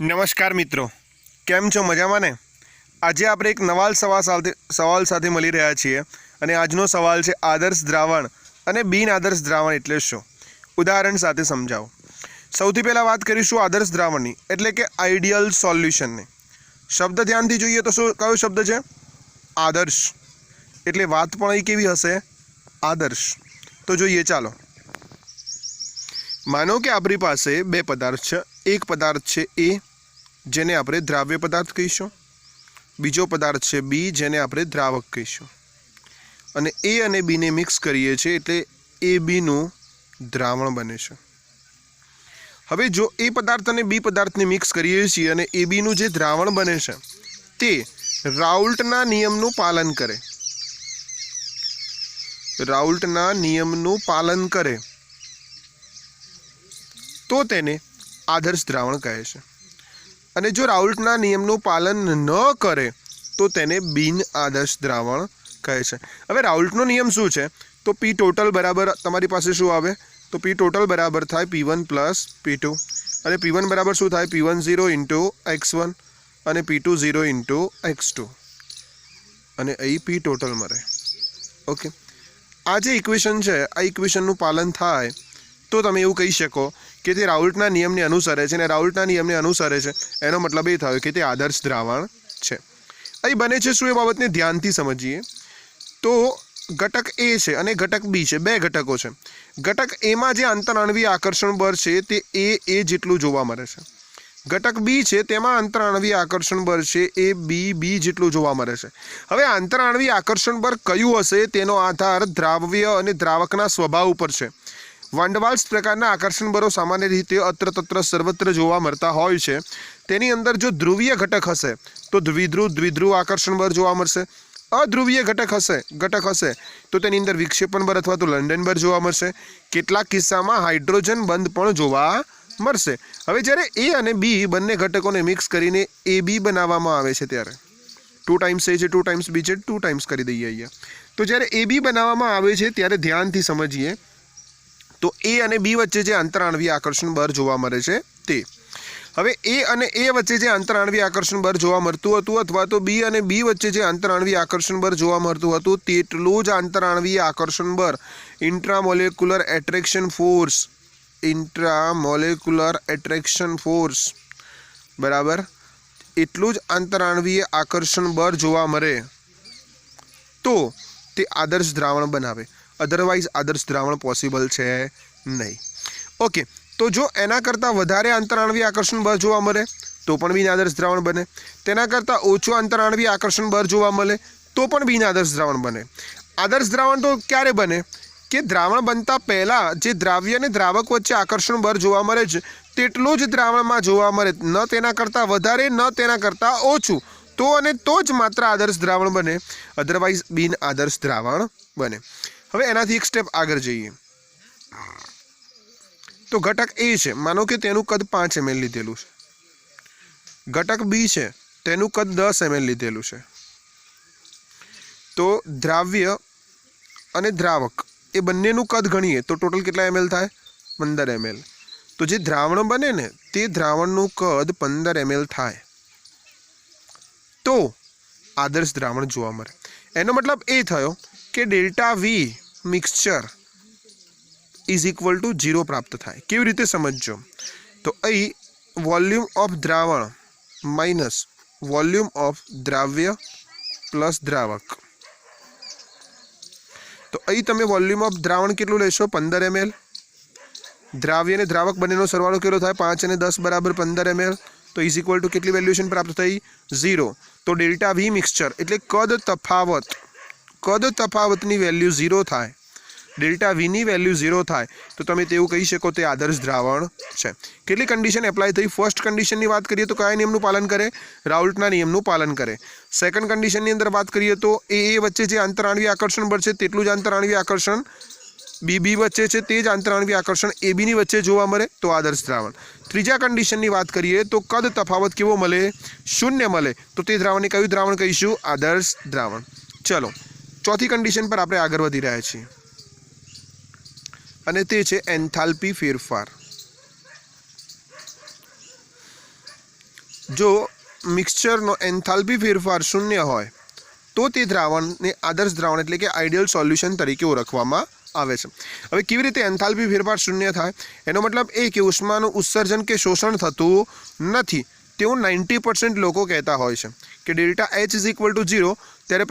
નમસ્કાર મિત્રો, કેમ છો? મજામાં ને? આજે આપણે એક નવા સવાલ સાથે મળી રહ્યા છીએ અને આજનો સવાલ છે આદર્શ દ્રાવણ અને બિન આદર્શ દ્રાવણ એટલે શું? ઉદાહરણ સાથે સમજાવો. સૌથી પહેલાં વાત કરીશું આદર્શ દ્રાવણની, એટલે કે આઈડિયલ સોલ્યુશનની. શબ્દ ધ્યાનથી જોઈએ તો કયો શબ્દ છે? આદર્શ. એટલે વાત પણ અહીં કેવી હશે? આદર્શ. તો જોઈએ, ચાલો. માનો કે આપણી પાસે બે પદાર્થ છે. એક પદાર્થ છે એ, જેને આપણે દ્રાવ્ય પદાર્થ કહીશું. બીજો પદાર્થ છે બી, જેને આપણે દ્રાવક કહીશું. અને એ અને બીને મિક્સ કરીએ છીએ એટલે એ બીનું દ્રાવણ બને છે. હવે જો એ પદાર્થ અને બી પદાર્થને મિક્સ કરીએ છીએ અને એ બીનું જે દ્રાવણ બને છે તે રાઉલ્ટના નિયમનું પાલન કરે, રાઉલ્ટના નિયમનું પાલન કરે તો તેને આદર્શ દ્રાવણ કહે છે. અને જો રાઉલ્ટના નિયમનું પાલન ન કરે તો તેને બિન આદર્શ દ્રાવણ કહે છે. હવે રાઉલ્ટનો નિયમ શું છે? તો પી ટોટલ બરાબર તમારી પાસે શું આવે? તો પી ટોટલ બરાબર થાય P1 પ્લસ P2. અને P1 બરાબર શું થાય? P1 0 ઇન્ટુ x1 અને P2 0 ઇન્ટુ x2. અને અહીં પી ટોટલ મળે. ઓકે, આ જે ઇક્વેશન છે, આ ઇક્વેશનનું પાલન થાય તો તમે એવું કહી શકો કે તે રાઉલ્ટના નિયમને અનુસરે છે. અને રાઉલ્ટના નિયમને અનુસરે છે એનો મતલબ એ થયો કે તે આદર્શ દ્રાવણ છે. અહીં બને છે શું? એ બાબતને ધ્યાનથી સમજીએ તો ઘટક એ છે અને ઘટક બી છે, બે ઘટકો છે. ઘટક એમાં જે આંતરઆણ્વીય આકર્ષણ બળ છે તે એ જેટલું જોવા મળે છે. ઘટક બી છે તેમાં આંતરઆણ્વીય આકર્ષણ બળ છે એ બી જેટલું જોવા મળે છે. હવે આંતરઆણ્વીય આકર્ષણ બળ કયું હશે તેનો આધાર દ્રાવ્ય અને દ્રાવકના સ્વભાવ ઉપર છે. વાન્ડરવાલ્સ પ્રકારના આકર્ષણ બળો સામાન્ય રીતે અત્ર તત્ર સર્વત્ર જોવા મળતા હોય છે. તેની અંદર જો ધ્રુવીય ઘટક હશે તો દ્વિધ્રુવ આકર્ષણ બળ જોવા મળશે. અધ્રુવીય ઘટક હશે તો તેની અંદર વિક્ષેપણ બળ અથવા તો લંડન બળ જોવા મળશે. કેટલાક કિસ્સામાં હાઇડ્રોજન બંધ પણ જોવા મળશે. હવે જ્યારે એ અને બી બંને ઘટકોને મિક્સ કરીને એ બી બનાવવામાં આવે છે ત્યારે 2 ટાઈમ્સ એ છે, 2 ટાઈમ્સ બી છે, 2 ટાઈમ્સ કરી દઈએ અહીંયા. તો જ્યારે એ બી બનાવવામાં આવે છે ત્યારે ધ્યાનથી સમજીએ તો એ અને બી વચ્ચે જે આંતરઆણ્વીય આકર્ષણ બળ જોવા મળે છે તે. હવે એ અને એ વચ્ચે જે આંતરઆણ્વીય આકર્ષણ બળ જોવા મળતું હતું અથવા તો બી અને બી વચ્ચે જે આંતરઆણ્વીય આકર્ષણ બળ જોવા મળતું હતું તેટલું જ આંતરઆણ્વીય આકર્ષણ બળ ઇન્ટ્રામોલેક્યુલર એટ્રેક્શન ફોર્સ બરાબર એટલું જ આંતરઆણ્વીય આકર્ષણ બળ જોવા મળે તો તે આદર્શ દ્રાવણ બનાવે. અધરવાઇઝ આદર્શ દ્રાવણ પોસિબલ છે નહીં. ઓકે, તો જો એના કરતાં વધારે આંતરઆણ્વીય આકર્ષણ બળ જોવા મળે તો પણ બિન આદર્શ દ્રાવણ બને. તેના કરતાં ઓછું આંતરઆણ્વીય આકર્ષણ બળ જોવા મળે તો પણ બિન આદર્શ દ્રાવણ બને. આદર્શ દ્રાવણ તો ક્યારે બને કે દ્રાવણ બનતા પહેલાં જે દ્રાવ્ય અને દ્રાવક વચ્ચે આકર્ષણ બળ જોવા મળે છે તેટલું જ દ્રાવણમાં જોવા મળે, ન તેના કરતાં વધારે ન તેના કરતાં ઓછું. તો જ માત્ર આદર્શ દ્રાવણ બને, અધરવાઇઝ બિન આદર્શ દ્રાવણ બને. હવે એનાથી એક સ્ટેપ આગળ જઈએ તો ઘટક એ છે, માનો કે તેનું કદ 5 ml લીધેલું છે. ઘટક બી છે, તેનું કદ 10 ml લીધેલું છે. તો દ્રાવ્ય અને દ્રાવક એ બંનેનું કદ ગણીએ તો ટોટલ કેટલા ml થાય? 15 ml. તો જે દ્રાવણ બને ને તે દ્રાવણનું કદ 15 ml થાય તો આદર્શ દ્રાવણ જોવા મળે. એનો મતલબ એ થયો કે delta V mixture is equal to 0 પ્રાપ્ત થાય. કેવી રીતે સમજજો? તો અહીં વોલ્યુમ ઓફ દ્રાવણ માઇનસ વોલ્યુમ ઓફ દ્રાવ્ય પ્લસ દ્રાવક. તો અહીં તમે વોલ્યુમ ઓફ દ્રાવણ કેટલું લેશો? 15 ml. દ્રાવ્ય અને દ્રાવક બંનેનો સરવાળો કેટલો થાય? 5 અને 10 બરાબર 15 ml. તો ઇઝ ઇક્વલ ટુ કેટલી વેલ્યુએશન પ્રાપ્ત થઈ? 0. તો ડેલ્ટા વી મિક્સચર એટલે કદ તફાવતની વેલ્યુ 0 થાય, ડેલ્ટા વીની વેલ્યુ 0 થાય તો તમે તેવું કહી શકો તે આદર્શ દ્રાવણ છે. કેટલી કન્ડિશન એપ્લાય થઈ? ફર્સ્ટ કન્ડિશનની વાત કરીએ તો કયા નિયમનું પાલન કરે? રાઉલ્ટના નિયમનું પાલન કરે. સેકન્ડ કન્ડિશનની અંદર વાત કરીએ તો એ વચ્ચે જે આંતરઆણ્વીય આકર્ષણ બળ છે તેટલું જ આંતરઆણ્વીય આકર્ષણ બી વચ્ચે છે તે જ આંતરઆણ્વીય આકર્ષણ એ બીની વચ્ચે જોવા મળે તો આદર્શ દ્રાવણ. ત્રીજા કન્ડિશનની વાત કરીએ તો કદ તફાવત કેવો મળે? 0 મળે તો તે દ્રાવણને કયું દ્રાવણ કહીશું? આદર્શ દ્રાવણ. ચલો, ચોથી કન્ડિશન પર આપણે આગળ વધી રહ્યા છીએ અને તે છે એન્થાલ્પી ફેરફાર. જો મિક્સચરનો એન્થાલ્પી ફેરફાર શૂન્ય હોય તો તે દ્રાવણને આદર્શ દ્રાવણ એટલે કે આઈડિયલ સોલ્યુશન તરીકે ઓળખવામાં આવે છે. હવે કેવી રીતે એન્થાલ્પી ફેરફાર શૂન્ય થાય? એનો મતલબ એ કે ઉષ્માનું ઉત્સર્જન કે શોષણ થતું નથી તેવું 90% લોકો કહેતા હોય છે કે delta H is equal to 0, ત્યારે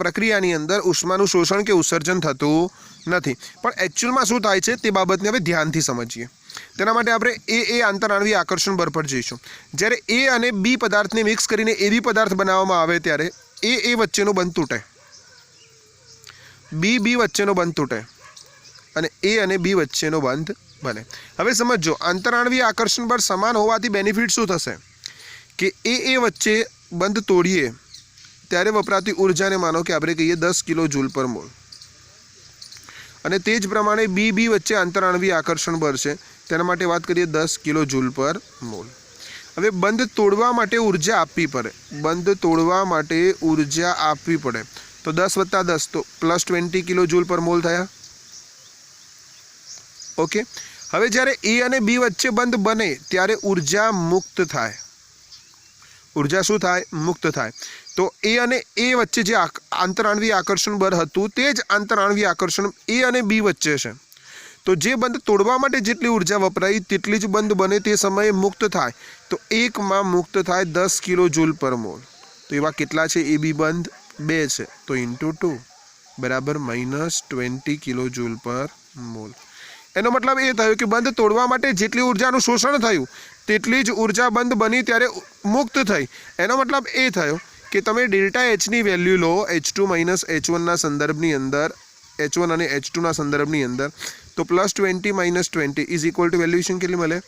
પ્રક્રિયાની અંદર ઉષ્માનું શોષણ કે ઉત્સર્જન થતું નથી. પણ એકચ્યુઅલમાં શું થાય છે તે બાબતને હવે ધ્યાનથી સમજીએ. તેના માટે આપણે એ આંતરઆણ્વીય આકર્ષણ બળ પર જઈશું. જ્યારે એ અને બી પદાર્થને મિક્સ કરીને એબી પદાર્થ બનાવવામાં આવે ત્યારે એ વચ્ચેનો બંધ તૂટે, બી વચ્ચેનો બંધ તૂટે અને એ અને બી વચ્ચેનો બંધ બને. હવે સમજો, આંતરઆણ્વીય આકર્ષણ બળ સમાન હોવાથી બેનિફિટ શું થશે કે એ વચ્ચે બંધ તોડીએ ત્યારે વપરાતી ઉર્જાને માનો કે આપણે કહીએ 10 કિલો જૂલ પર મોલ, અને તે જ પ્રમાણે બી વચ્ચે આંતરઆણ્વીય આકર્ષણ બળ છે તેના માટે વાત કરીએ 10 કિલો જૂલ પર મોલ. હવે બંધ તોડવા માટે ઉર્જા આપવી પડે, બંધ તોડવા માટે ઉર્જા આપવી પડે તો 10 + 10 તો +20 કિલો જૂલ પર મોલ થયા. ઓકે, હવે જ્યારે એ અને બી વચ્ચે બંધ બને ત્યારે ઉર્જા મુક્ત થાય. ઉર્જા શું થાય? મુક્ત થાય. તો એ અને એ વચ્ચે જે આંતરઆણ્વીય આકર્ષણ બળ હતું તે જ આંતરઆણ્વીય આકર્ષણ એ અને બી વચ્ચે છે. તો જે બંધ તોડવા માટે જેટલી ઉર્જા વપરાઈ તેટલી જ બંધ બને તે સમયે મુક્ત થાય. તો એકમાં મુક્ત થાય 10 કિલો જૂલ પર મોલ. તો એવા કેટલા છે? એ બી બંધ 2 છે તો × 2 બરાબર -20 કિલો જૂલ પર મોલ. એનો મતલબ એ થયો કે બંધ તોડવા માટે જેટલી ઉર્જાનું શોષણ થયું તેટલી જ ઉર્જા બંધ બની ત્યારે મુક્ત થઈ. એનો મતલબ એ થયો કે તમે ડેલ્ટા Hની વેલ્યુ લો H2 - H1ના સંદર્ભની અંદર, H1 અને H2ના સંદર્ભની અંદર, તો +20 - 20 ઇઝ ઇક્વલ ટુ વેલ્યુએશન કેટલી મળે?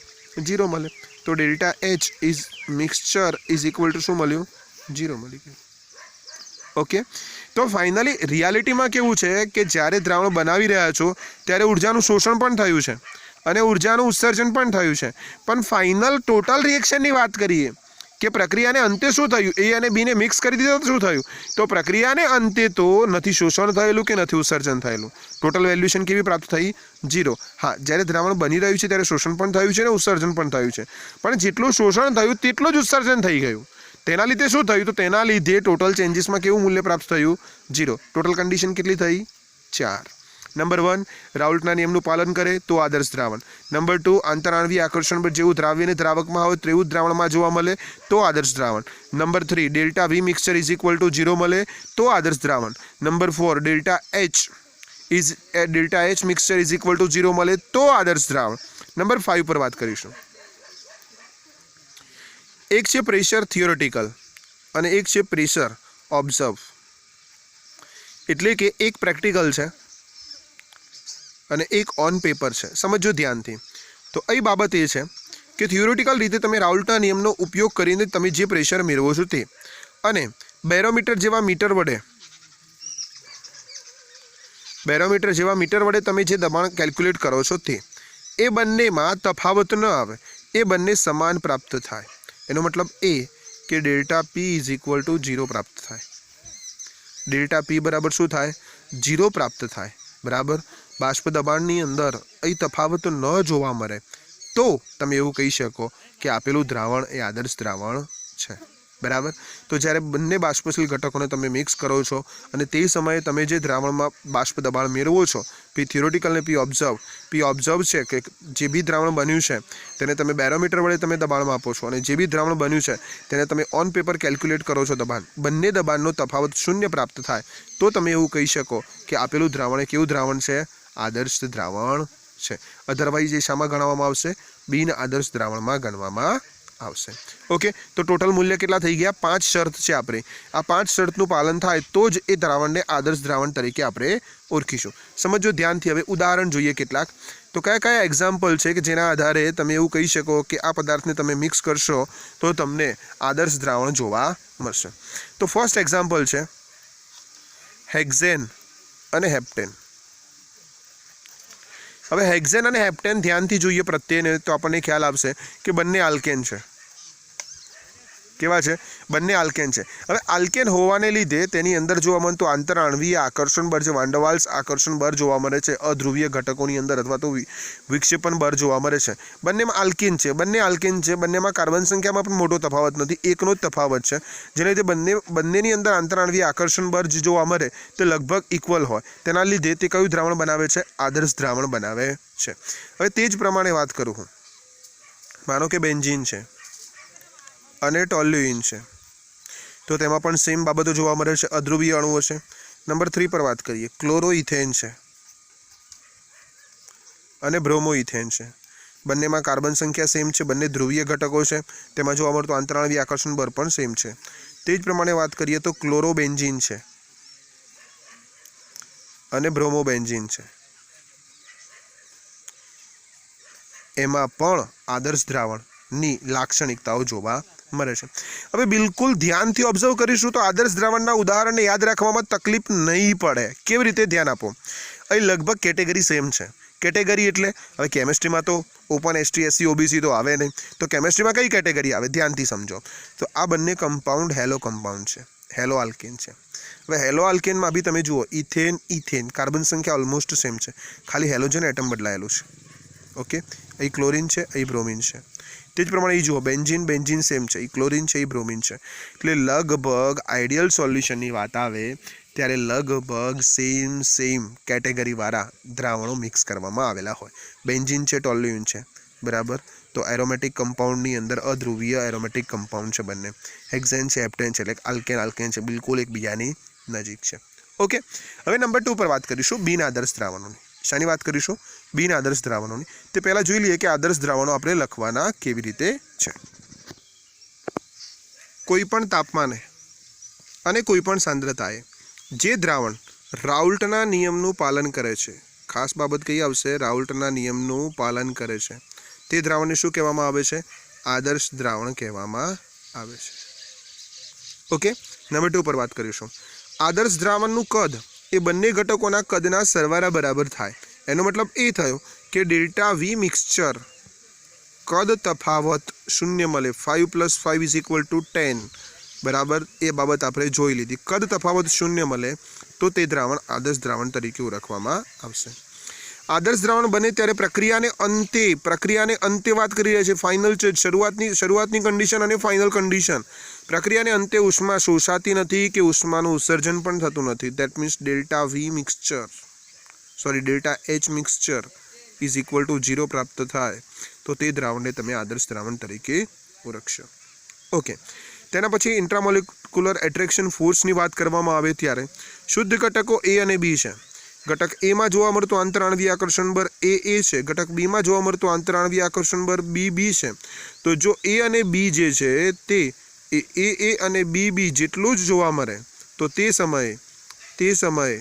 0 મળે. તો delta H is mixture is equal two શું મળ્યું? 0 મળી ગયું. ઓકે, તો ફાઇનલી રિયાલિટીમાં કેવું છે કે જ્યારે દ્રાવણ બનાવી રહ્યા છો ત્યારે ઉર્જાનું શોષણ પણ થયું છે અને ઉર્જાનું ઉત્સર્જન પણ થયું છે. પણ ફાઇનલ ટોટલ રિએક્શનની વાત કરીએ કે પ્રક્રિયાને અંતે શું થયું, એ અને બીને મિક્સ કરી દીધો તો શું થયું? તો પ્રક્રિયાને અંતે તો નથી શોષણ થયેલું કે નથી ઉત્સર્જન થયેલું. ટોટલ વેલ્યુએશન કેવી પ્રાપ્ત થઈ? 0. હા, જ્યારે દ્રાવણ બની રહ્યું છે ત્યારે શોષણ પણ થયું છે અને ઉત્સર્જન પણ થયું છે, પણ જેટલું શોષણ થયું તેટલું જ ઉત્સર્જન થઈ ગયું. તેના લીધે શું થયું? તો તેના લીધે ટોટલ ચેન્જીસમાં કેવું મૂલ્ય પ્રાપ્ત થયું? 0. ટોટલ કન્ડિશન કેટલી થઈ? 4. નંબર 1, રાઉલ્ટના નિયમનું પાલન કરે તો આદર્શ દ્રાવણ. નંબર 2, આંતરઆણ્વીય આકર્ષણ બળ જેવું દ્રાવ્યને દ્રાવકમાં હોય તેવું જ દ્રાવણમાં જોવા મળે તો આદર્શ દ્રાવણ. Number 3, delta V mixture is equal to 0 મળે તો આદર્શ દ્રાવણ. Number 4, delta H mixture is equal to 0 મળે તો આદર્શ દ્રાવણ. નંબર 5 પર વાત કરીશું. એક છે પ્રેશર થિયોરેટિકલ અને એક છે પ્રેશર ઓબ્ઝર્વ. એટલે કે એક પ્રેક્ટિકલ છે અને એક ઓન પેપર છે. સમજો ધ્યાનથી. તો એ બાબત એ છે કે થિયોરેટિકલ રીતે તમે રાઉલ્ટના નિયમનો ઉપયોગ કરીને તમે જે પ્રેશર મેળવો છો તે, અને બેરોમીટર જેવા મીટર વડે તમે જે દબાણ કેલ્ક્યુલેટ કરો છો તે, એ બંનેમાં તફાવત ન આવે, એ બંને સમાન પ્રાપ્ત થાય. એનો મતલબ એ કે delta P is equal to 0 પ્રાપ્ત થાય. ડેલ્ટા P બરાબર શું થાય? 0 પ્રાપ્ત થાય. બરાબર. બાષ્પ દબાણની અંદર અહીં તફાવત ન જોવા મળે તો તમે એવું કહી શકો કે આપેલું દ્રાવણ એ આદર્શ દ્રાવણ છે. બરાબર. તો જ્યારે બંને બાષ્પશીલ ઘટકોને તમે મિક્સ કરો છો અને તે સમયે તમે જે દ્રાવણમાં બાષ્પ દબાણ મેળવો છો, P થિયોરેટિકલ ને P ઓબ્ઝર્વ છે કે જે બી દ્રાવણ બન્યું છે તેને તમે બેરોમીટર વડે તમે દબાણ માપો છો અને જે બી દ્રાવણ બન્યું છે તેને તમે ઓન પેપર કેલ્ક્યુલેટ કરો છો દબાણ. બંને દબાણનો તફાવત 0 પ્રાપ્ત થાય તો તમે એવું કહી શકો કે આપેલું દ્રાવણ એ કેવું દ્રાવણ છે? આદર્શ દ્રાવણ છે. અધરવાઇઝ એ શામાં ગણવામાં આવશે? બિન આદર્શ દ્રાવણમાં ગણવામાં આવશે. ઓકે, તો ટોટલ મૂલ્ય કેટલા થઈ ગયા? 5 શરત છે. આપણે આ 5 શરતનું પાલન થાય તો જ એ દ્રાવણને આદર્શ દ્રાવણ તરીકે આપણે ઓળખીશું. સમજો ધ્યાનથી. હવે ઉદાહરણ જોઈએ કેટલાક. તો કયા એક્ઝામ્પલ છે કે જેના આધારે તમે એવું કહી શકો કે આ પદાર્થને તમે મિક્સ કરશો તો તમને આદર્શ દ્રાવણ જોવા મળશે. તો ફર્સ્ટ એક્ઝામ્પલ છે હેક્ઝેન અને હેપ્ટેન. હવે હેક્ઝેન અને હેપ્ટેન ધ્યાનથી જોઈએ પ્રત્યેને તો આપણને ખ્યાલ આવશે કે બંને આલ્કેન છે. કેવા છે? બંને આલ્કેન છે. હવે આલ્કેન હોવાને લીધે તેની અંદર જોવા મળતું આંતરાણવીય આકર્ષણ બળ છે, વાંડરવાલ્સ આકર્ષણ બળ જોવા મળે છે અધ્રુવીય ઘટકોની અંદર, અથવા તો વિક્ષેપણ બળ જોવા મળે છે. બંનેમાં આલ્કેન છે, બંનેમાં કાર્બન સંખ્યામાં પણ મોટો તફાવત નથી, એકનો જ તફાવત છે, જેને લીધે બંનેની અંદર આંતરાણવીય આકર્ષણ બળ જે જોવા મળે તે લગભગ ઇક્વલ હોય. તેના લીધે તે કયું દ્રાવણ બનાવે છે? આદર્શ દ્રાવણ બનાવે છે. હવે તે જ પ્રમાણે વાત કરું હું, માનો કે બેન્ઝીન છે અને ટોલ્યુઇન છે, તો તેમાં પણ સેમ બાબતો જોવા મળે છે, અધ્રુવીય અણુઓ છે. નંબર 3 પર વાત કરીએ, ક્લોરોઇથેન છે અને બ્રોમોઇથેન છે. બંનેમાં કાર્બન સંખ્યા સેમ છે, બંને ધ્રુવીય ઘટકો છે, તેમાં જોવા મળતું આંતરાણવીય આકર્ષણ બળ પણ સેમ છે. તે જ પ્રમાણે વાત કરીએ તો ક્લોરોબેન્ઝીન છે અને બ્રોમોબેન્ઝીન છે, એમાં પણ આદર્શ દ્રાવણની લાક્ષણિકતાઓ જોવા મળે છે. હવે બિલકુલ ધ્યાનથી ઓબ્ઝર્વ કરીશું તો આદર્શ દ્રાવણના ઉદાહરણને યાદ રાખવામાં તકલીફ નહીં પડે. કેવી રીતે? ધ્યાન આપો. અહીં લગભગ કેટેગરી સેમ છે. કેટેગરી એટલે હવે કેમિસ્ટ્રીમાં તો ઓપન એસટી એસસી ઓબીસી તો આવે નહીં, તો કેમિસ્ટ્રીમાં કઈ કેટેગરી આવે? ધ્યાનથી સમજો. તો આ બંને કમ્પાઉન્ડ હેલો કમ્પાઉન્ડ છે, હેલો આલ્કેન છે. હવે હેલો આલ્કેનમાં બી તમે જુઓ, ઇથેન કાર્બન સંખ્યા ઓલમોસ્ટ સેમ છે, ખાલી હેલોજન એટમ બદલાયેલું છે. ઓકે, અહીં ક્લોરિન છે, અહીં બ્રોમિન છે. તે જ પ્રમાણે અહીં જુઓ, બેન્ઝીન સેમ છે, અહીં ક્લોરિન છે, અહીં બ્રોમિન છે. એટલે લગભગ આઈડિયલ સોલ્યુશનની વાત આવે ત્યારે લગભગ સેમ કેટેગરીવાળા દ્રાવણો મિક્સ કરવામાં આવેલા હોય. બેન્ઝીન છે, ટોલ્યુઇન છે, બરાબર. તો એરોમેટિક કમ્પાઉન્ડની અંદર અધ્રુવીય એરોમેટિક કમ્પાઉન્ડ છે બંને. હેક્ઝેન છે, હેપ્ટેન છે, એટલે આલ્કેન છે, બિલકુલ એકબીજાની નજીક છે. ઓકે, હવે નંબર 2 પર વાત કરીશું, બિન આદર્શ દ્રાવણોની. શાની વાત કરીશું? બિન આદર્શ દ્રાવણોની. તે પહેલાં જોઈ લઈએ કે આદર્શ દ્રાવણો આપણે લખવાના કેવી રીતે છે. કોઈ પણ તાપમાને અને કોઈ પણ સાંદ્રતાએ જે દ્રાવણ રાઉલ્ટના નિયમનું પાલન કરે છે, ખાસ બાબત કઈ આવશે? રાઉલ્ટના નિયમનું પાલન કરે છે, તે દ્રાવણને શું કહેવામાં આવે છે? આદર્શ દ્રાવણ કહેવામાં આવે છે. ઓકે, નંબર 2 પર વાત કરીશું. આદર્શ દ્રાવણનું કદ એ બંને ઘટકોના કદના સરવાળા બરાબર થાય. એનો મતલબ એ થયો કે ડેલ્ટા વી મિક્સચર કદ તફાવત 0 મળે, 5 + 5 = 10, બરાબર. એ બાબત આપણે જોઈ લીધી. કદ તફાવત 0 મળે તો તે દ્રાવણ આદર્શ દ્રાવણ તરીકે ઓળખવામાં આવશે. આદર્શ દ્રાવણ બને ત્યારે પ્રક્રિયાને અંતે વાત કરી રહ્યા છે, ફાઇનલ છે, શરૂઆતની કન્ડિશન અને ફાઇનલ કન્ડિશન. પ્રક્રિયાને અંતે ઉષ્મા શોષાતી નથી કે ઉષ્માનું ઉત્સર્જન પણ થતું નથી. That means delta H mixture = 0 પ્રાપ્ત થાય તો તે દ્રાવણને તમે આદર્શ દ્રાવણ તરીકે ઓળખશો. ઓકે, તેના પછી ઇન્ટ્રામોલિક્યુલર એટ્રેક્શન ફોર્સની વાત કરવામાં આવે ત્યારે શુદ્ધ ઘટકો એ અને બી છે. ઘટક એમાં જોવા મળતું આંતરાણવીય આકર્ષણ બળ એ છે, ઘટક બીમાં જોવા મળતું આંતરાણવીય આકર્ષણ બળ બી છે. તો જો એ અને બી જે છે તે એ અને બી જેટલું જ જોવા મળે તો તે સમયે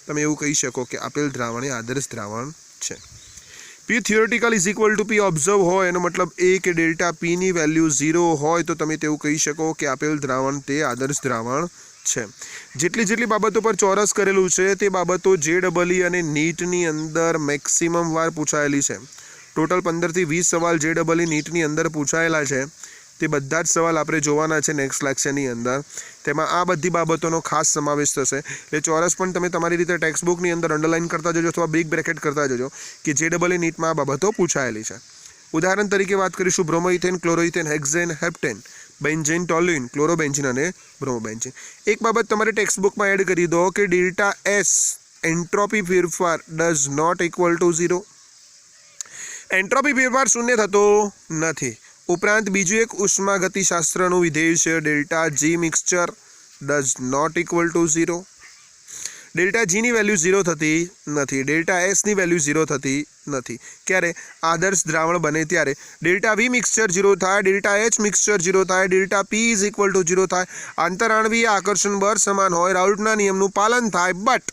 તમે એવું કહી શકો કે આપેલ દ્રાવણ એ આદર્શ દ્રાવણ છે. P theoretical = P ઓબ્ઝર્વ હોય, એનો મતલબ એ કે ડેલ્ટા પીની વેલ્યુ 0 હોય તો તમે તેવું કહી શકો કે આપેલ દ્રાવણ તે આદર્શ દ્રાવણ છે. જેટલી બાબતો પર ચોરસ કરેલું છે તે બાબતો JEE અને નીટની અંદર મેક્સિમમ વાર પૂછાયેલી છે. ટોટલ 15 થી 20 સવાલ JEE નીટની અંદર પૂછાયેલા છે. તે બધા જ સવાલ આપણે જોવાના છે નેક્સ્ટ લેક્ચરની અંદર. તેમાં આ બધી બાબતોનો ખાસ સમાવેશ થશે. એટલે ચોરસ પણ તમે તમારી રીતે ટેક્સ્ટ બુકની અંદર અંડરલાઇન કરતા જજો અથવા બિગ બ્રેકેટ કરતા જજો કે JEE નીટમાં આ બાબતો પૂછાયેલી છે. ઉદાહરણ તરીકે વાત કરીશું, બ્રોમોઇથેન, ક્લોરોઇથેન, હેક્ઝેન, હેપ્ટેન, બેન્ઝીન, ટોલ્યુઇન, ક્લોરોબેન્ઝીન અને બ્રોમોબેન્ઝીન. એક બાબત તમારે ટેક્સ્ટ બુકમાં એડ કરી દો કે ડેલ્ટા એસ એન્ટ્રોપી ફેરફાર ડઝ નોટ = 0. એન્ટ્રોપી ફેરફાર શૂન્ય થતો નથી. ઉપરાંત બીજું એક ઉષ્માગતિશાસ્ત્રનું વિધેય છે, delta G mixture does not = 0. Delta જીની વેલ્યુ 0 થતી નથી, ડેલ્ટા એસની વેલ્યુ 0 થતી નથી. ક્યારે? આદર્શ દ્રાવણ બને ત્યારે ડેલ્ટા વી મિક્સચર 0 થાય, ડેલ્ટા એચ મિક્સચર 0 થાય, ડેલ્ટા પી = 0 થાય, આંતરાણવીય આકર્ષણ બળ સમાન હોય, રાઉલ્ટના નિયમનું પાલન થાય, but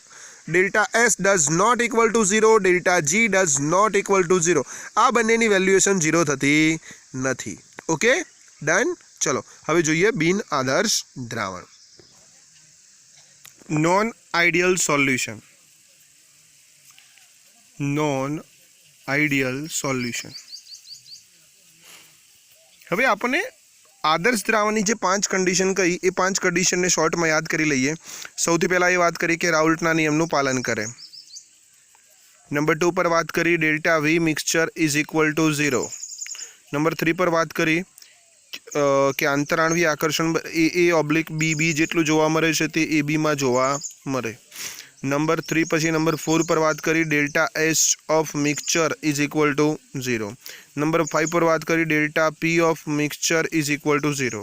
delta S does not = 0, delta G does not = 0. આ બંનેની વેલ્યુએશન 0 થતી નથી. Okay, done. ચલો હવે જોઈએ બિન આદર્શ દ્રાવણ. Non ideal solution. હવે આપણને आदर्श द्रावणनी जे 5 कंडीशन कही ए 5 कंडीशन ने शॉर्ट में याद करी लईए। सौथी पहला ये बात करी कि राउल्टना नियमनुं पालन करे। नंबर 2 पर बात करी delta V mixture is equal to 0। Number 3 पर बात करी कि आंतराणवी आकर्षण ए ऑब्लिक बी जेटલું જોવા મળે છે તે AB માં જોવા મળે। नंबर 3 પછી नंबर 4 पर बात करी delta H of mixture is equal to 0। Number 5 पर बात करी delta P of mixture is equal to 0।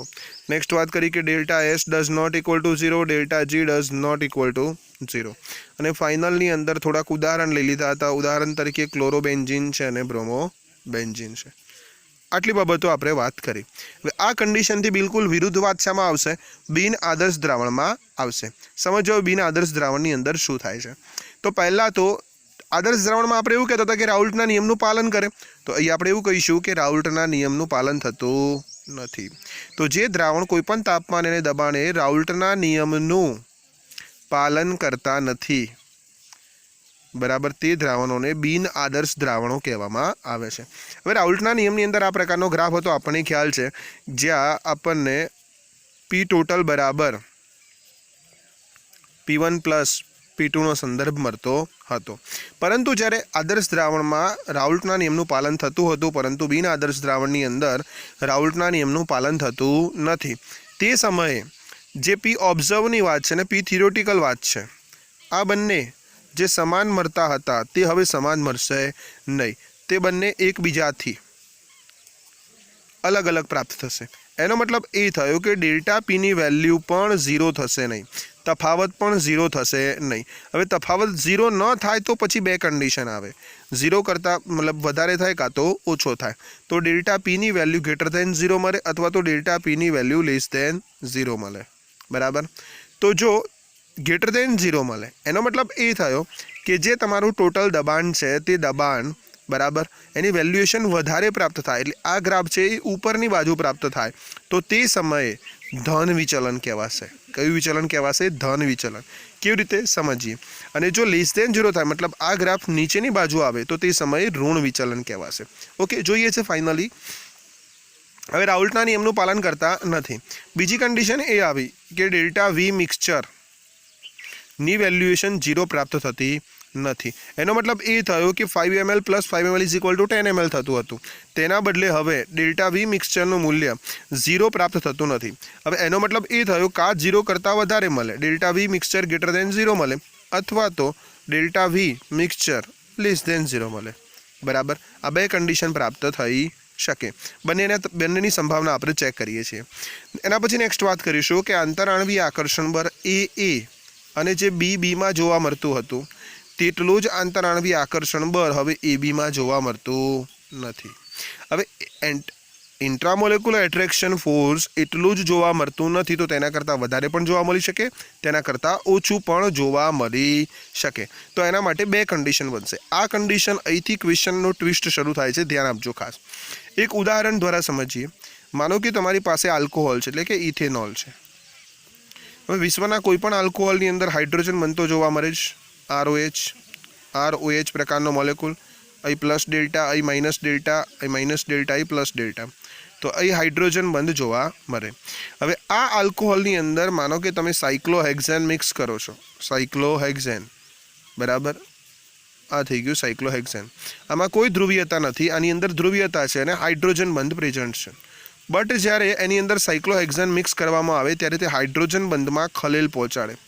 Next बात करी कि delta S does not equal to 0, delta G does not equal to 0। અને ફાઇનલની અંદર થોડાક ઉદાહરણ લઈ લીધા હતા। ઉદાહરણ તરીકે ક્લોરોબેન્ઝીન છે અને બ્રોમોબેન્ઝીન છે। આટલી બાબતો આપણે વાત કરી। હવે આ કન્ડિશનથી બિલકુલ વિરુદ્ધ વાત શામાં આવશે? બિન આદર્શ દ્રાવણમાં આવશે। સમજો બિન આદર્શ દ્રાવણની અંદર શું થાય છે। તો પહેલાં તો આદર્શ દ્રાવણમાં આપણે એવું કહેતા હતા કે રાઉલ્ટના નિયમનું પાલન કરે, તો અહીં આપણે એવું કહીશું કે રાઉલ્ટના નિયમનું પાલન થતું નથી। તો જે દ્રાવણ કોઈપણ તાપમાન અને દબાણે રાઉલ્ટના નિયમનું પાલન કરતા નથી, बराबर, ते द्रावणों बिन आदर्श द्रावणों कहेवामां आवे छे। हवे राउल्टना नियमनी अंदर आ प्रकारनो ग्राफ हतो, आपणे ख्याल छे, ज्यां आपणने पी टोटल बराबर P1 प्लस P2 नो संदर्भ मळतो हतो। परंतु ज्यारे आदर्श द्रावणमां राउल्टना नियमनुं पालन थतुं हतुं, परंतु बिन आदर्श द्रावणनी अंदर राउल्टना नियमनुं पालन थतुं नथी। ते समये जे पी ऑब्जर्वनी वात छे ने पी थियोरिटिकल वात छे, आ बंने जे समान मरता हता ते हवे समान मरशे नहीं। ते बंने एकबीजाथी अलग अलग प्राप्त थशे। एनो मतलब ए थयो कि डेल्टा पी नी वेल्यू पण 0 थशे नहीं, तफावत पण 0 थशे नहीं। हवे तफावत 0 न थाय तो पछी बे कंडीशन आवे, 0 करता मतलब वधारे थाय का तो ओछो थाय। तो डेल्टा पी नी वेल्यू ग्रेटर देन 0 मळे अथवा तो डेल्टा पी नी वेल्यू लेस देन 0 मळे। बराबर। तो जो ग्रेटर देन 0 मळे एनो मतलब ए थयो कि जे तमारुं टोटल दबाण छे ते दबाण बराबर एनी वेल्युएशन वधारे प्राप्त थाय, एटले आ ग्राफ छे ए उपरनी बाजु प्राप्त थाय, तो ते समये धन विचलन कहेवाशे। कयुं विचलन कहेवाशे? धन विचलन। केवी रीते समजीए? अने जो लेस देन 0 थाय मतलब आ ग्राफ नीचेनी बाजु आवे तो ते समये ऋण विचलन कहेवाशे। ओके, जोईए छे फाइनली। हवे राउल्टना नियमनुं पालन करता नथी। बीजी कंडीशन ए आवी कि डेल्टा वी मिक्सचर नी वेल्युएशन 0 प्राप्त थती નથી। એનો મતલબ એ થયો કે 5 ml plus 5 ml is equal two 10 ml થતું હતું, તેના બદલે હવે ડેલ્ટા વી મિક્સચરનું મૂલ્ય 0 પ્રાપ્ત થતું નથી। હવે એનો મતલબ એ થયો કે આ 0 કરતાં વધારે મળે, delta V mixture greater than 0 મળે અથવા તો delta V mixture less than 0 મળે। બરાબર, આ બે કન્ડિશન પ્રાપ્ત થઈ શકે। બંનેની સંભાવના આપણે ચેક કરીએ છીએ। એના પછી નેક્સ્ટ વાત કરીશું કે આંતરાણવી આકર્ષણ બળ એ અને જે બી માં જોવા મળતું હતું તેટલું જ આંતરાણવી આકર્ષણ બળ હવે AB માં જોવા મળતું નથી। હવે ઇન્ટ્રામોલેક્યુલર એટ્રેક્શન ફોર્સ એટલું જ જોવા મળતું નથી, તો તેના કરતાં વધારે પણ જોવા મળી શકે, તેના કરતાં ઓછું પણ જોવા મળી શકે। તો એના માટે બે કન્ડિશન બનશે। આ કન્ડિશન અહીંથી ક્વેશ્ચનનો ટ્વિસ્ટ શરૂ થાય છે, ધ્યાન આપજો ખાસ। એક ઉદાહરણ દ્વારા સમજીએ। માનો કે તમારી પાસે આલ્કોહોલ છે, એટલે કે ઇથેનોલ છે। હવે વિશ્વના કોઈપણ આલ્કોહોલની અંદર હાઇડ્રોજન બનતો જોવા મળે છે, ROH પ્રકારનો મોલેક્યુલ, અહીં પ્લસ ડેલ્ટા, અહીં માઇનસ ડેલ્ટા, અહીં માઇનસ ડેલ્ટા, અહીં પ્લસ ડેલ્ટા, તો અહીં હાઇડ્રોજન બંધ જોવા મળે। હવે આ આલ્કોહોલની અંદર માનો કે તમે સાયક્લોહેક્ઝેન મિક્સ કરો છો, સાયક્લોહેક્ઝેન, બરાબર, આ થઈ ગયું સાયક્લોહેક્ઝેન। આમાં કોઈ ધ્રુવીયતા નથી, આની અંદર ધ્રુવીયતા છે અને હાઇડ્રોજન બંધ પ્રેઝન્ટ છે। બટ જ્યારે એની અંદર સાયક્લોહેક્ઝેન મિક્સ કરવામાં આવે ત્યારે તે હાઇડ્રોજન બંધમાં ખલેલ પહોંચાડે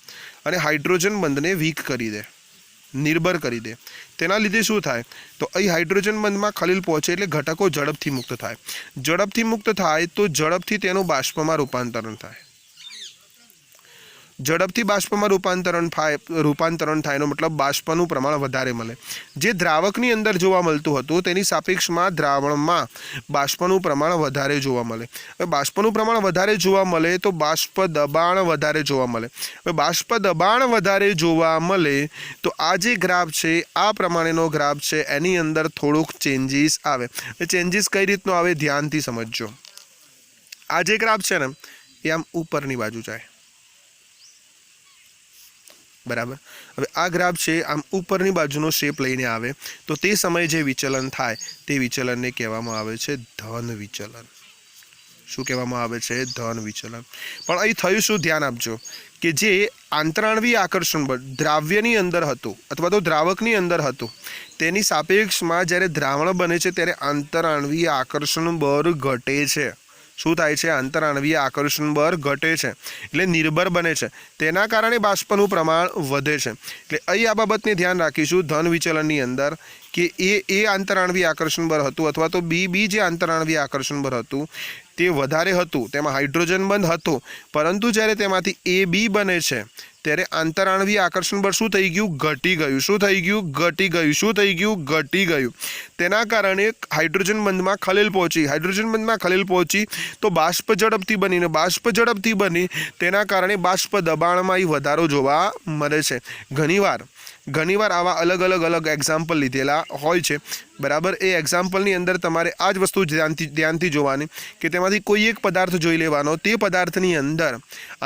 અને હાઇડ્રોજન બંધને વીક કરી દે, નિર્ભર કરી દે। તેના લીધે શું થાય? તો અહીં હાઇડ્રોજન બંધમાં ખલેલ પહોંચે એટલે ઘટકો ઝડપથી મુક્ત થાય। ઝડપથી મુક્ત થાય તો ઝડપથી તેનું બાષ્પમાં રૂપાંતરણ થાય। ઝડપથી બાષ્પમાં રૂપાંતરણ થાય એનો મતલબ બાષ્પનું પ્રમાણ વધારે મળે। જે દ્રાવકની અંદર જોવા મળતું હતું તેની સાપેક્ષમાં દ્રાવણમાં બાષ્પનું પ્રમાણ વધારે જોવા મળે। હવે બાષ્પનું પ્રમાણ વધારે જોવા મળે તો બાષ્પ દબાણ વધારે જોવા મળે। હવે બાષ્પ દબાણ વધારે જોવા મળે તો આ જે ગ્રાફ છે આ પ્રમાણેનો ગ્રાફ છે, એની અંદર થોડુંક ચેન્જીસ આવે। એ ચેન્જીસ કઈ રીતનો આવે ધ્યાનથી સમજજો। આ જે ગ્રાફ છે ને એ આમ ઉપરની બાજુ જાય, बराबर। હવે આ ગ્રાફ છે આમ ઉપરની બાજુનો શેપ લઈને આવે તો તે સમયે જે વિચલન થાય તે વિચલનને કહેવામાં આવે છે ધન વિચલન। શું કહેવામાં આવે છે? ધન વિચલન. પણ અહીં થયું શું? ધ્યાન આપજો કે જે આંતરાણવીય આકર્ષણ બળ દ્રાવ્યની અંદર હતું અથવા તો દ્રાવકની અંદર હતું તેની સાપેક્ષમાં જ્યારે દ્રાવણ બને છે ત્યારે આંતરાણવીય આકર્ષણ બળ ઘટે છે. શું થાય છે? આંતરાણવીય આકર્ષણ બળ ઘટે છે એટલે નિર્ભર બને છે. તેના કારણે બાષ્પનું પ્રમાણ વધે છે. એટલે અહીં આ બાબતને ધ્યાન રાખીશું ધન વિચલનની અંદર કે એ આંતરાણવીય આકર્ષણ બળ હતું અથવા તો બી જે આંતરાણવીય આકર્ષણ બળ હતું તે વધારે હતું, તેમાં હાઇડ્રોજન બંધ હતો, પરંતુ જ્યારે તેમાંથી AB બને છે ત્યારે આંતરાણવીય આકર્ષણ બળ શું થઈ ગયું? ઘટી ગયું. શું થઈ ગયું? ઘટી ગયું. શું થઈ ગયું? ઘટી ગયું. તેના કારણે હાઇડ્રોજન બંધમાં ખલેલ પહોંચી. હાઇડ્રોજન બંધમાં ખલેલ પહોંચી તો બાષ્પ ઝડપથી બનીને બાષ્પ ઝડપથી બની તેના કારણે બાષ્પ દબાણમાં વધારો જોવા મળે છે. ઘણીવાર આવા અલગ એક્ઝામ્પલ લીધેલા હોય છે. બરાબર. એ એક્ઝામ્પલની અંદર તમારે આ જ વસ્તુ ધ્યાનથી જોવાની કે તેમાંથી કોઈ એક પદાર્થ જોઈ લેવાનો, તે પદાર્થની અંદર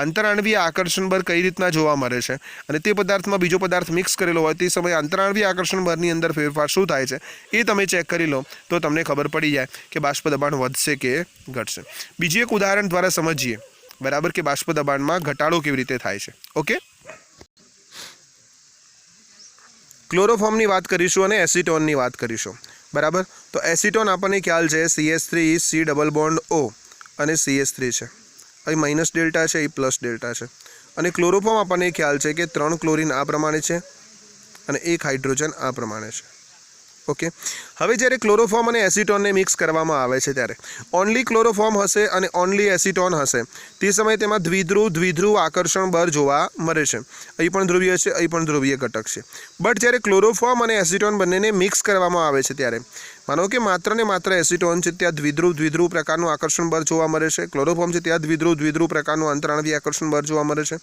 આંતરાણવીય આકર્ષણ બળ કઈ રીતના જોવા મળે છે અને તે પદાર્થમાં બીજો પદાર્થ મિક્સ કરેલો હોય તે સમયે આંતરાણવીય આકર્ષણ બળની અંદર ફેરફાર શું થાય છે એ તમે ચેક કરી લો તો તમને ખબર પડી જાય કે બાષ્પ દબાણ વધશે કે ઘટશે. બીજું એક ઉદાહરણ દ્વારા સમજીએ. બરાબર, કે બાષ્પ દબાણમાં ઘટાડો કેવી રીતે થાય છે. ઓકે, ક્લોરોફોર્મની વાત કરીશું અને એસિટોનની વાત કરીશું. બરાબર, તો એસિટોન આપણને ખ્યાલ છે CH3 C double bond O અને CH3 છે. અહીં માઇનસ ડેલ્ટા છે, અહીં પ્લસ ડેલ્ટા છે. અને ક્લોરોફોર્મ આપણને ખ્યાલ છે કે 3 ક્લોરીન આ પ્રમાણે છે અને 1 હાઇડ્રોજન આ પ્રમાણે છે. ઓકે, હવે જ્યારે ક્લોરોફોર્મ અને એસિટોનને મિક્સ કરવામાં આવે છે ત્યારે ઓનલી ક્લોરોફોર્મ હશે અને ઓનલી એસિટોન હશે તે સમયે તેમાં દ્વિધ્રુવ આકર્ષણ બળ જોવા મળે છે. અહીં પણ ધ્રુવીય છે, અહીં પણ ધ્રુવીય ઘટક છે. બટ જ્યારે ક્લોરોફોર્મ અને એસિટોન બંનેને મિક્સ કરવામાં આવે છે ત્યારે માનો કે માત્ર ને માત્ર એસિટોન છે ત્યાં દ્વિધ્રુવ પ્રકારનું આકર્ષણ બળ જોવા મળે છે. ક્લોરોફોર્મ છે ત્યાં દ્વિધ્રુવ પ્રકારનું આંતરાણવીય આકર્ષણ બળ જોવા મળે છે.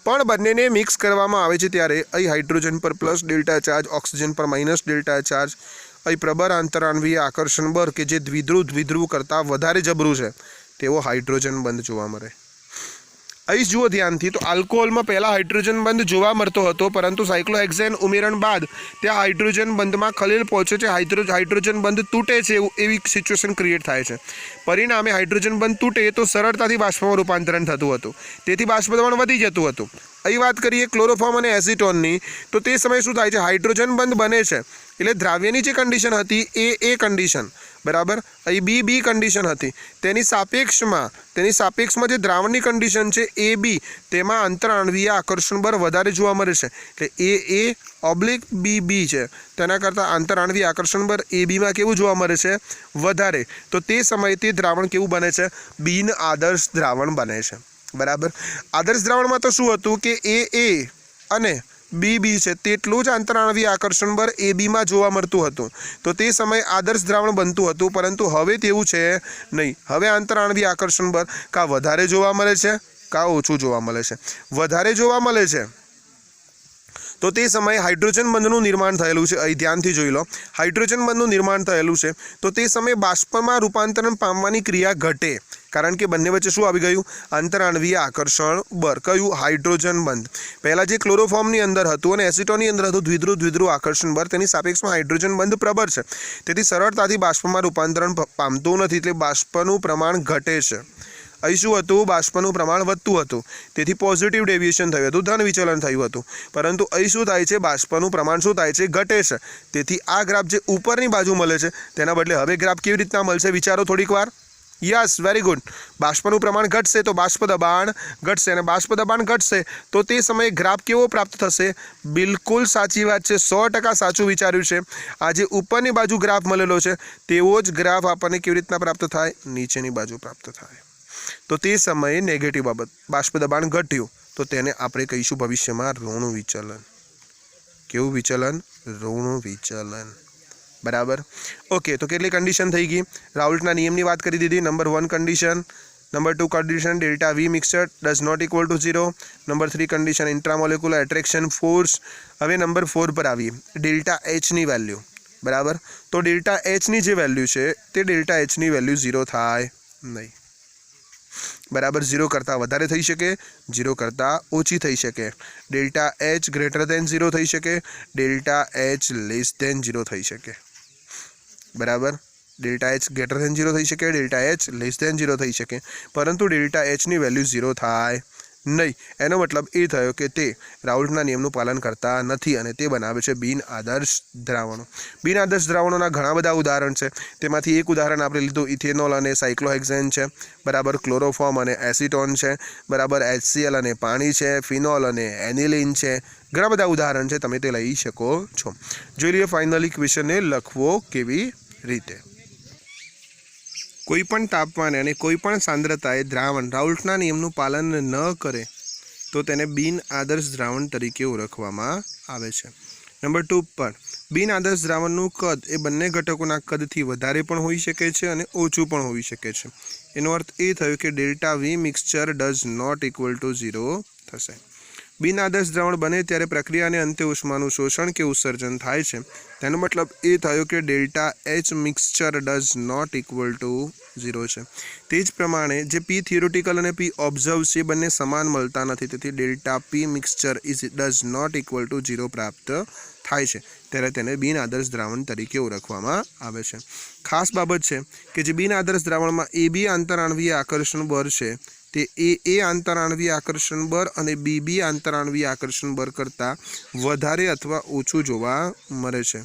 પણ બંનેને મિક્સ કરવામાં આવે છે ત્યારે અહીં હાઇડ્રોજન પર પ્લસ ડેલ્ટા ચાર્જ, ઓક્સિજન પર માઇનસ ડેલ્ટા ચાર્જ, અહીં પ્રબળ આંતરાણવીય આકર્ષણ બળ કે જે દ્વિધ્રુવ કરતાં વધારે જબરું છે તેવો હાઇડ્રોજન બંધ જોવા મળે. અહીં જુઓ ધ્યાનથી, તો આલ્કોહોલમાં પહેલાં હાઇડ્રોજન બંધ જોવા મળતો હતો, પરંતુ સાયક્લોહેક્ઝેન ઉમેરણ બાદ ત્યાં હાઇડ્રોજન બંધમાં ખલેલ પહોંચે છે, હાઇડ્રોજન બંધ તૂટે છે એવી સિચ્યુએશન ક્રિએટ થાય છે. પરિણામે હાઇડ્રોજન બંધ તૂટે તો સરળતાથી બાષ્પમાં રૂપાંતરણ થતું હતું, તેથી બાષ્પ દબાણ વધી જતું હતું. અહીં વાત કરીએ ક્લોરોફોર્મ અને એસિટોનની, તો તે સમયે શું થાય છે? હાઇડ્રોજન બંધ બને છે એટલે દ્રાવ્યની જે કન્ડિશન હતી એ કન્ડિશન, બરાબર, અહીં બી કન્ડિશન હતી, તેની સાપેક્ષમાં જે દ્રાવણની કન્ડિશન છે AB, તેમાં આંતરાણવીય આકર્ષણ બળ વધારે જોવા મળે છે. એટલે AA/BB છે, તેના કરતાં આંતરાણવીય આકર્ષણ બળ ABમાં કેવું જોવા મળે છે? વધારે. તો તે સમયે તે દ્રાવણ કેવું બને છે? બિન આદર્શ દ્રાવણ બને છે. બરાબર, આદર્શ દ્રાવણમાં તો શું હતું કે AA અને BB છે તેટલું જ આંતરાણવીય આકર્ષણ બળ ABમાં જોવા મળતું હતું, તો તે સમયે આદર્શ દ્રાવણ બનતું હતું. પરંતુ હવે તેવું છે નહીં. હવે આંતરાણવીય આકર્ષણ બળ કાં વધારે જોવા મળે છે કાં ઓછું જોવા મળે છે. વધારે જોવા મળે છે તો તે સમયે હાઇડ્રોજન બંધનું નિર્માણ થયેલું છે. અહીં ધ્યાનથી જોઈ લો, હાઇડ્રોજન બંધનું નિર્માણ થયેલું છે તો તે સમયે બાષ્પમાં રૂપાંતરણ પામવાની ક્રિયા ઘટે, કારણ કે બંને વચ્ચે શું આવી ગયું? આંતરાણવીય આકર્ષણ બળ. કયું? હાઇડ્રોજન બંધ. પહેલાં જે ક્લોરોફોર્મની અંદર હતું અને એસિટોનની અંદર હતું દ્વિધ્રુવ આકર્ષણ બળ, તેની સાપેક્ષમાં હાઇડ્રોજન બંધ પ્રબળ છે, તેથી સરળતાથી બાષ્પમાં રૂપાંતરણ પામતું નથી, એટલે બાષ્પનું પ્રમાણ ઘટે છે. અહીં શું હતું? બાષ્પનું પ્રમાણ વધતું હતું, તેથી પોઝિટિવ ડેવિએશન થયું હતું, ધન વિચલન થયું હતું. પરંતુ અહીં શું થાય છે? બાષ્પનું પ્રમાણ શું થાય છે? ઘટે છે. તેથી આ ગ્રાફ જે ઉપરની બાજુ મળે છે તેના બદલે હવે ગ્રાફ કેવી રીતના મળશે? વિચારો થોડીક વાર. Yes, very good. બાષ્પનું પ્રમાણ ઘટશે તો બાષ્પ દબાણ ઘટશે, અને બાષ્પ દબાણ ઘટશે તો તે સમયે ગ્રાફ કેવો પ્રાપ્ત થશે? બિલકુલ સાચી વાત છે, 100% સાચું વિચાર્યું છે. આ જે ઉપરની બાજુ ગ્રાફ મળેલો છે તેવો જ ગ્રાફ આપણને કેવી રીતના પ્રાપ્ત થાય? નીચેની બાજુ પ્રાપ્ત થાય. તો તે સમયે નેગેટિવ બાબત, બાષ્પ દબાણ ઘટ્યું તો તેને આપણે કહીશું ભવિષ્યમાં ઋણ વિચલન. કેવું વિચલન? ઋણ વિચલન. બરાબર. ઓકે, તો કેટલી કન્ડિશન થઈ ગઈ? રાઉલ્ટના નિયમની વાત કરી દીધી. Number 1 condition. Number 2 condition, delta V mixer does not equal to 0. Number 3 condition, intramolecular attraction force. હવે નંબર 4 પર આવીએ, ડેલ્ટા Hની વેલ્યુ. બરાબર, તો ડેલ્ટા Hની જે વેલ્યુ છે તે ડેલ્ટા Hની વેલ્યુ 0 થાય નહીં. બરાબર, 0 કરતાં વધારે થઈ શકે, 0 કરતાં ઓછી થઈ શકે. ડેલ્ટા H ગ્રેટર દેન 0 થઈ શકે, ડેલ્ટા H લેસ દેન 0 થઈ શકે. બરાબર, डेल्टा एच ग्रेटर देन 0 थई शके, डेल्टा एच लेस देन 0 थई शके, परंतु डेल्टा एच नी वेल्यू 0 थाय नहीं। एनो मतलब ए थयो के ते राउल्टना नियमनुं पालन करता नथी अने ते बनावे छे बिन आदर्श द्रावणो। बिन आदर्श द्रावणोना घणा बधा उदाहरण छे, तेमांथी एक उदाहरण आपणे लीधुं इथेनॉल अने साइक्लोहेक्सेन छे, बराबर क्लोरोफॉर्म अने एसीटोन छे, बराबर HCl अने पाणी छे, फिनोल अने एनिलीन छे। घणा बधा उदाहरण छे, तमे ते लई शको छो। जोई लीए फाइनली क्वेश्चनने लखवो केवी रीते। कोईपण तापमाने अने कोईपण सांद्रताए द्रावण राउल्टना नियमनुं पालन न करे तो तेने बिन आदर्श द्रावण तरीके ओळखवामां आवे छे। नंबर 2 पर बिन आदर्श द्रावणनुं कद ए बंने घटकोना कदथी वधारे पण होई शके छे अने ओछुं पण होई शके छे। एनो अर्थ ए थयो के delta V mixture does not equal to 0 थशे। बिन आदर्श द्रावण बने त्यारे प्रक्रियाने अंते उष्मानुं शोषण के उत्सर्जन थाय छे, तेनो मतलब ए थयो के delta H mixture does not equal to 0 छे। तेज प्रमाणे जे पी थियोरेटिकल अने पी ऑब्जर्व छे बंने समान मळता नथी, तेथी delta P mixture does not equal to 0 प्राप्त थाय छे, त्यारे तेने बिन आदर्श द्रावण तरीके ओळखवामां आवे छे। खास बाबत छे के जे बिन आदर्श द्रावणमां ए बी आंतराण्वीय आकर्षण बळ छे ते ए आंतराण्वीय आकर्षण बळ अने बी आंतराण्वीय आकर्षण बळ करता वधारे अथवा ओछुं जोवा मळे छे,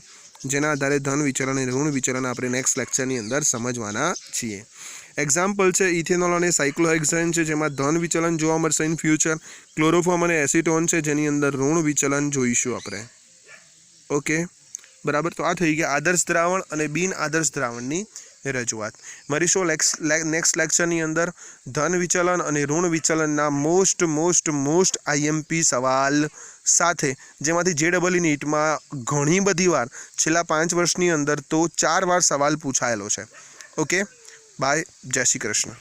जेना आधारे धन विचलन अने ऋण विचलन आपणे नेक्स्ट लेक्चरनी अंदर समजवाना छीए। एक्जाम्पल छे इथेनॉल अने साइक्लोहेक्सेन छे, जेमां धन विचलन जोवा मळशे इन फ्यूचर। क्लोरोफॉर्म अने एसीटोन छे, जेनी अंदर ऋण विचलन जोईशुं आपणे। ओके बराबर। तो आ थई गया आदर्श द्रावण अने बिन आदर्श द्रावणनी रजूआत। मळीशुं नेक्स्ट लेक्चरनी अंदर धन विचलन अने ऋण विचलनना मोस्ट IMP सवाल साथे, जेमांथी JEE नीटमां घणी बधी वार छेल्ला 5 वर्षनी अंदर तो 4 वार सवाल पूछायेलो छे। ओके बाय, जय श्री कृष्ण।